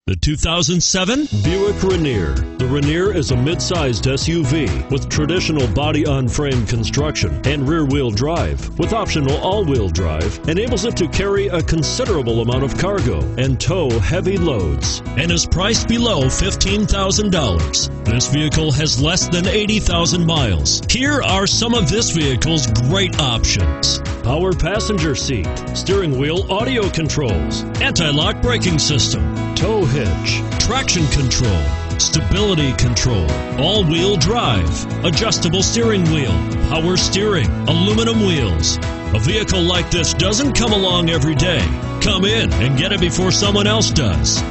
The 2007 Buick Rainier. The Rainier is a mid-sized SUV with traditional body-on-frame construction and rear-wheel drive. With optional all-wheel drive, enables it to carry a considerable amount of cargo and tow heavy loads, and is priced below $15,000. This vehicle has less than 80,000 miles. Here are some of this vehicle's great options: power passenger seat, steering wheel audio controls, anti-lock braking system, tow hitch, traction control, stability control, all-wheel drive, adjustable steering wheel, power steering, aluminum wheels. A vehicle like this doesn't come along every day. Come in and get it before someone else does.